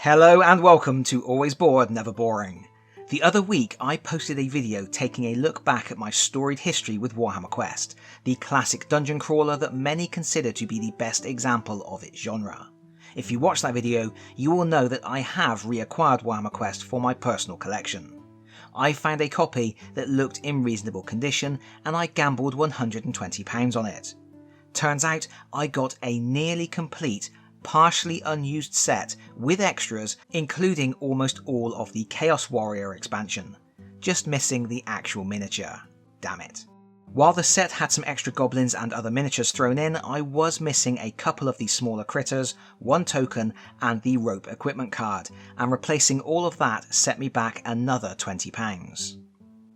Hello and welcome to Always Bored, Never Boring. The other week I posted a video taking a look back at my storied history with Warhammer Quest, the classic dungeon crawler that many consider to be the best example of its genre. If you watched that video, you will know that I have reacquired Warhammer Quest for my personal collection. I found a copy that looked in reasonable condition and I gambled £120 on it. Turns out I got a nearly complete, partially unused set with extras, including almost all of the Chaos Warrior expansion, just missing the actual miniature. Damn it. While the set had some extra goblins and other miniatures thrown in, I was missing a couple of the smaller critters, one token and the rope equipment card, and replacing all of that set me back another £20.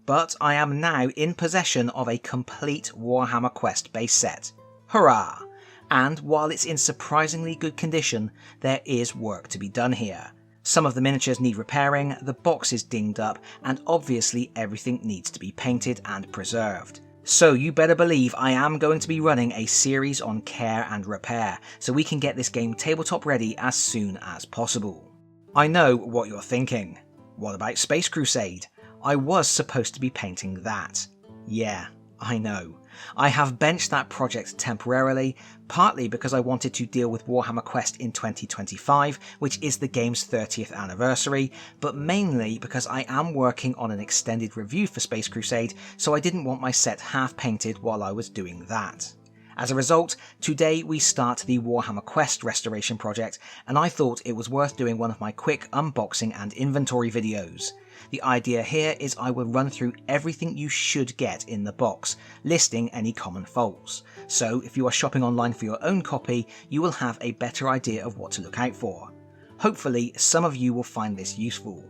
But I am now in possession of a complete Warhammer Quest base set. Hurrah! And while it's in surprisingly good condition, there is work to be done here. Some of the miniatures need repairing, the box is dinged up, and obviously everything needs to be painted and preserved. So you better believe I am going to be running a series on care and repair, so we can get this game tabletop ready as soon as possible. I know what you're thinking. What about Space Crusade? I was supposed to be painting that. Yeah, I know. I have benched that project temporarily, partly because I wanted to deal with Warhammer Quest in 2025, which is the game's 30th anniversary, but mainly because I am working on an extended review for Space Crusade, so I didn't want my set half painted while I was doing that. As a result, today we start the Warhammer Quest restoration project, and I thought it was worth doing one of my quick unboxing and inventory videos. The idea here is I will run through everything you should get in the box, listing any common faults. So if you are shopping online for your own copy, you will have a better idea of what to look out for. Hopefully some of you will find this useful.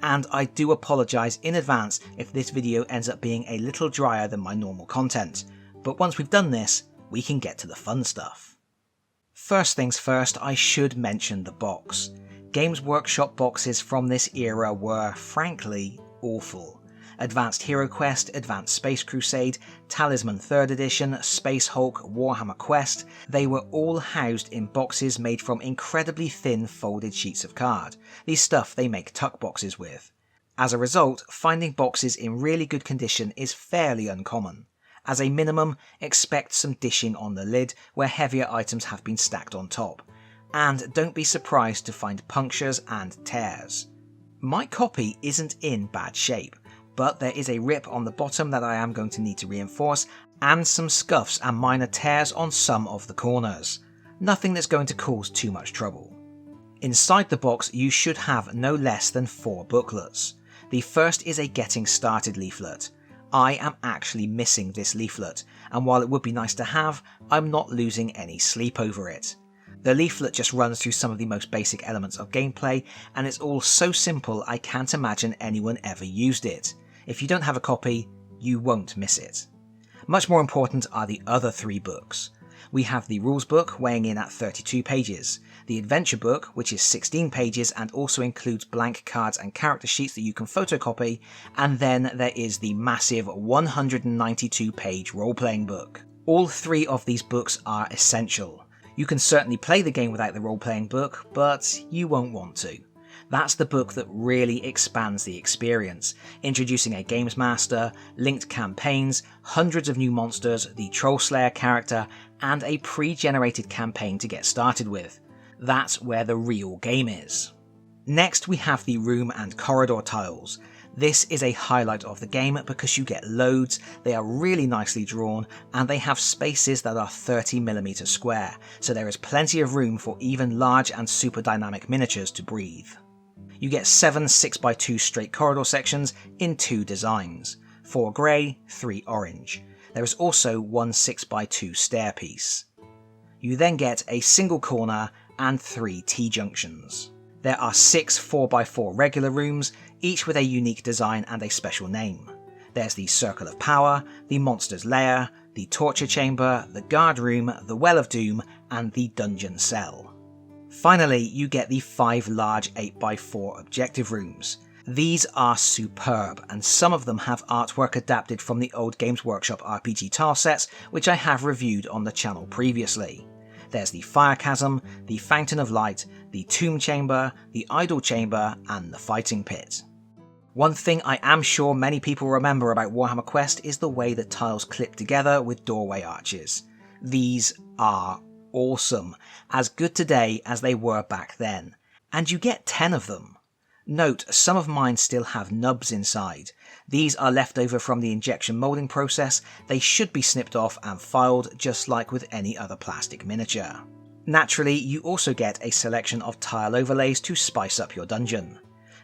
And I do apologise in advance if this video ends up being a little drier than my normal content. But once we've done this, we can get to the fun stuff. First things first, I should mention the box. Games Workshop boxes from this era were, frankly, awful. Advanced Hero Quest, Advanced Space Crusade, Talisman 3rd Edition, Space Hulk, Warhammer Quest, they were all housed in boxes made from incredibly thin folded sheets of card, the stuff they make tuck boxes with. As a result, finding boxes in really good condition is fairly uncommon. As a minimum, expect some dishing on the lid where heavier items have been stacked on top. And don't be surprised to find punctures and tears. My copy isn't in bad shape, but there is a rip on the bottom that I am going to need to reinforce, and some scuffs and minor tears on some of the corners. Nothing that's going to cause too much trouble. Inside the box you should have no less than 4 booklets. The first is a getting started leaflet. I am actually missing this leaflet, and while it would be nice to have, I'm not losing any sleep over it. The leaflet just runs through some of the most basic elements of gameplay, and it's all so simple I can't imagine anyone ever used it. If you don't have a copy, you won't miss it. Much more important are the other 3 books. We have the rules book weighing in at 32 pages, the adventure book which is 16 pages and also includes blank cards and character sheets that you can photocopy, and then there is the massive 192 page role-playing book. All 3 of these books are essential. You can certainly play the game without the role-playing book, but you won't want to. That's the book that really expands the experience, introducing a games master, linked campaigns, hundreds of new monsters, the Troll Slayer character, and a pre-generated campaign to get started with. That's where the real game is. Next we have the room and corridor tiles. This is a highlight of the game because you get loads, they are really nicely drawn, and they have spaces that are 30mm square, so there is plenty of room for even large and super dynamic miniatures to breathe. You get 7 6x2 straight corridor sections in 2 designs, 4 grey, 3 orange. There is also 1 6x2 stair piece. You then get a single corner and 3 T-junctions. There are 6 4x4 regular rooms, each with a unique design and a special name. There's the Circle of Power, the Monster's Lair, the Torture Chamber, the Guard Room, the Well of Doom, and the Dungeon Cell. Finally, you get the 5 large 8x4 objective rooms. These are superb, and some of them have artwork adapted from the old Games Workshop RPG tile sets, which I have reviewed on the channel previously. There's the Fire Chasm, the Fountain of Light, the tomb chamber, the idol chamber, and the fighting pit. One thing I am sure many people remember about Warhammer Quest is the way the tiles clip together with doorway arches. These are awesome, as good today as they were back then, and you get 10 of them. Note, some of mine still have nubs inside. These are left over from the injection moulding process. They should be snipped off and filed just like with any other plastic miniature. Naturally, you also get a selection of tile overlays to spice up your dungeon.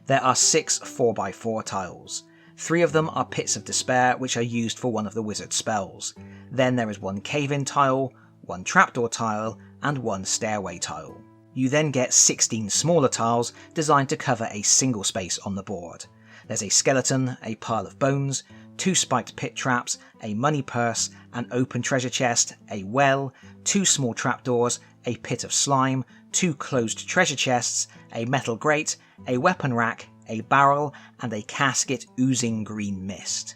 There are 6 4x4 tiles. 3 of them are Pits of Despair, which are used for one of the wizard's spells. Then there is 1 cave-in tile, 1 trapdoor tile, and 1 stairway tile. You then get 16 smaller tiles designed to cover a single space on the board. There's a skeleton, a pile of bones, 2 spiked pit traps, a money purse, an open treasure chest, a well, 2 small trapdoors, a pit of slime, 2 closed treasure chests, a metal grate, a weapon rack, a barrel, and a casket oozing green mist.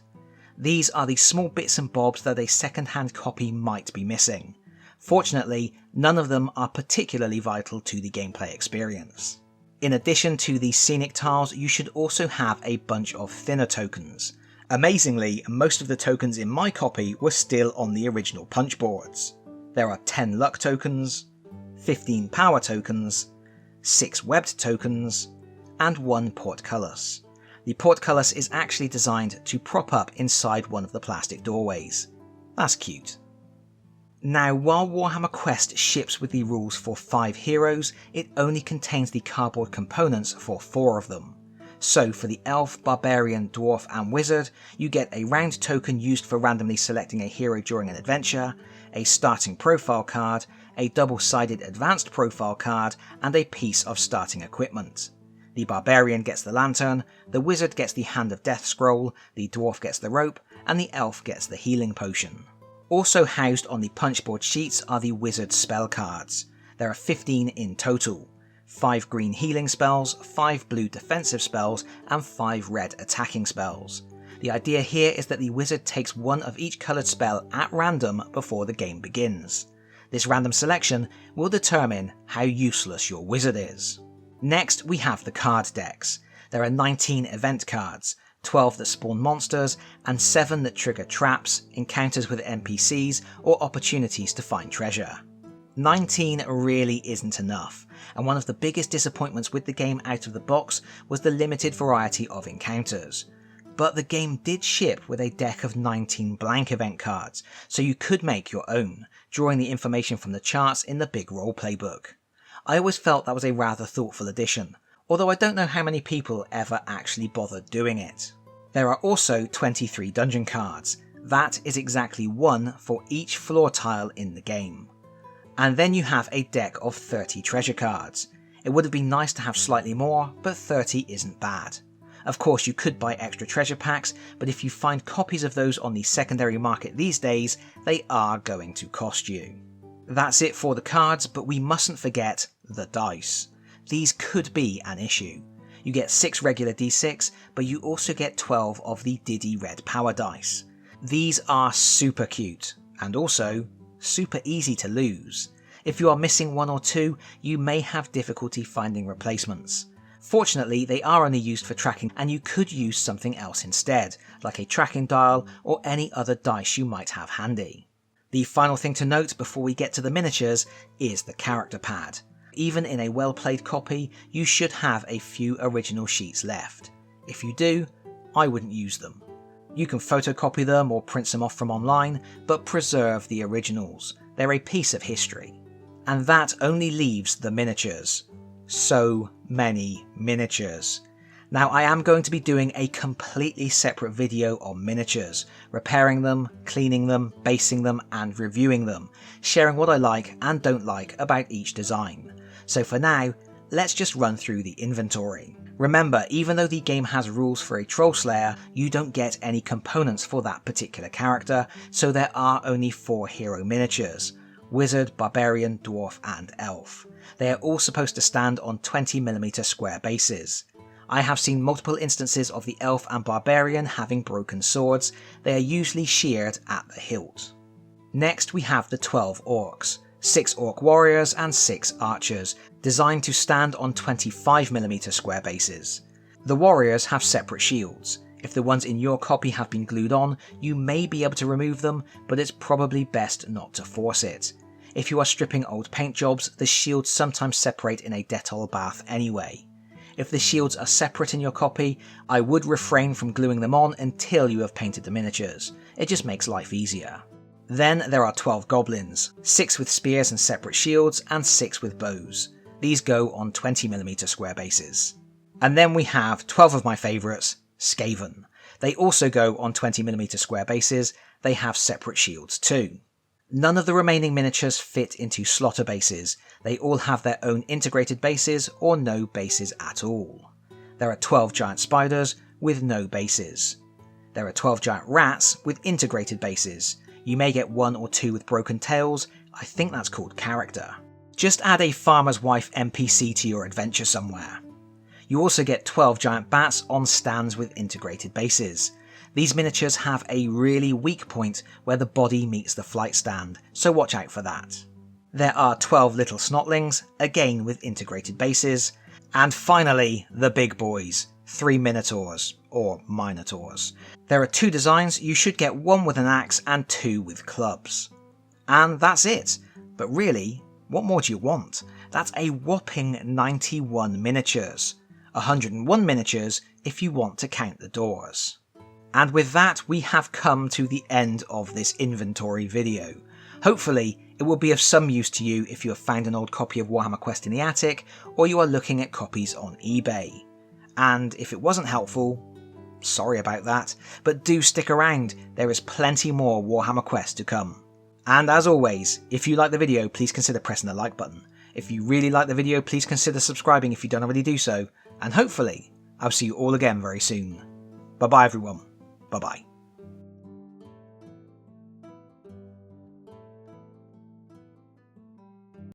These are the small bits and bobs that a second-hand copy might be missing. Fortunately, none of them are particularly vital to the gameplay experience. In addition to the scenic tiles, you should also have a bunch of thinner tokens. Amazingly, most of the tokens in my copy were still on the original punch boards. There are 10 luck tokens, 15 power tokens, 6 webbed tokens, and 1 portcullis. The portcullis is actually designed to prop up inside one of the plastic doorways. That's cute. Now, while Warhammer Quest ships with the rules for 5 heroes, it only contains the cardboard components for 4 of them. So for the Elf, Barbarian, Dwarf and Wizard, you get a round token used for randomly selecting a hero during an adventure, a starting profile card, a double-sided advanced profile card, and a piece of starting equipment. The Barbarian gets the lantern, the Wizard gets the Hand of Death scroll, the Dwarf gets the rope, and the Elf gets the healing potion. Also housed on the punchboard sheets are the Wizard spell cards. There are 15 in total. 5 green healing spells, 5 blue defensive spells, and 5 red attacking spells. The idea here is that the Wizard takes one of each coloured spell at random before the game begins. This random selection will determine how useless your Wizard is. Next, we have the card decks. There are 19 event cards, 12 that spawn monsters, and 7 that trigger traps, encounters with NPCs, or opportunities to find treasure. 19 really isn't enough, and one of the biggest disappointments with the game out of the box was the limited variety of encounters. But the game did ship with a deck of 19 blank event cards, so you could make your own, drawing the information from the charts in the big roleplay book. I always felt that was a rather thoughtful addition, although I don't know how many people ever actually bothered doing it. There are also 23 dungeon cards. That is exactly 1 for each floor tile in the game. And then you have a deck of 30 treasure cards. It would have been nice to have slightly more, but 30 isn't bad. Of course, you could buy extra treasure packs, but if you find copies of those on the secondary market these days, they are going to cost you. That's it for the cards, but we mustn't forget the dice. These could be an issue. You get 6 regular d6, but you also get 12 of the Diddy red power dice. These are super cute, and also super easy to lose. If you are missing 1 or 2, you may have difficulty finding replacements. Fortunately, they are only used for tracking, and you could use something else instead, like a tracking dial or any other dice you might have handy. The final thing to note before we get to the miniatures is the character pad. Even in a well-played copy, you should have a few original sheets left. If you do, I wouldn't use them. You can photocopy them or print them off from online, but preserve the originals. They're a piece of history. And that only leaves the miniatures. So many miniatures. Now I am going to be doing a completely separate video on miniatures, repairing them, cleaning them, basing them and reviewing them, sharing what I like and don't like about each design. So for now, let's just run through the inventory. Remember, even though the game has rules for a troll slayer, you don't get any components for that particular character, so there are only 4 hero miniatures: Wizard, Barbarian, Dwarf and Elf. They are all supposed to stand on 20mm square bases. I have seen multiple instances of the Elf and Barbarian having broken swords. They are usually sheared at the hilt. Next we have the 12 orcs. 6 orc warriors and 6 archers. designed to stand on 25mm square bases. The warriors have separate shields. If the ones in your copy have been glued on, you may be able to remove them, but it's probably best not to force it. If you are stripping old paint jobs, the shields sometimes separate in a Dettol bath anyway. If the shields are separate in your copy, I would refrain from gluing them on until you have painted the miniatures. It just makes life easier. Then there are 12 goblins, 6 with spears and separate shields, and 6 with bows. These go on 20mm square bases. And then we have 12 of my favourites, Skaven. They also go on 20mm square bases. They have separate shields too. None of the remaining miniatures fit into slaughter bases. They all have their own integrated bases or no bases at all. There are 12 giant spiders with no bases. There are 12 giant rats with integrated bases. You may get 1 or 2 with broken tails. I think that's called character. Just add a farmer's wife NPC to your adventure somewhere. You also get 12 giant bats on stands with integrated bases. These miniatures have a really weak point where the body meets the flight stand, so watch out for that. There are 12 little snotlings, again with integrated bases. And finally, the big boys, 3 minotaurs, or minotaurs. There are 2 designs. You should get 1 with an axe and 2 with clubs. And that's it. But really, what more do you want? That's a whopping 91 miniatures. 101 miniatures if you want to count the doors. And with that, we have come to the end of this inventory video. Hopefully, it will be of some use to you if you have found an old copy of Warhammer Quest in the attic, or you are looking at copies on eBay. And if it wasn't helpful, sorry about that, but do stick around, there is plenty more Warhammer Quest to come. And as always, if you like the video, please consider pressing the like button. If you really like the video, please consider subscribing if you don't already do so, and hopefully, I'll see you all again very soon. Bye bye everyone. Bye bye.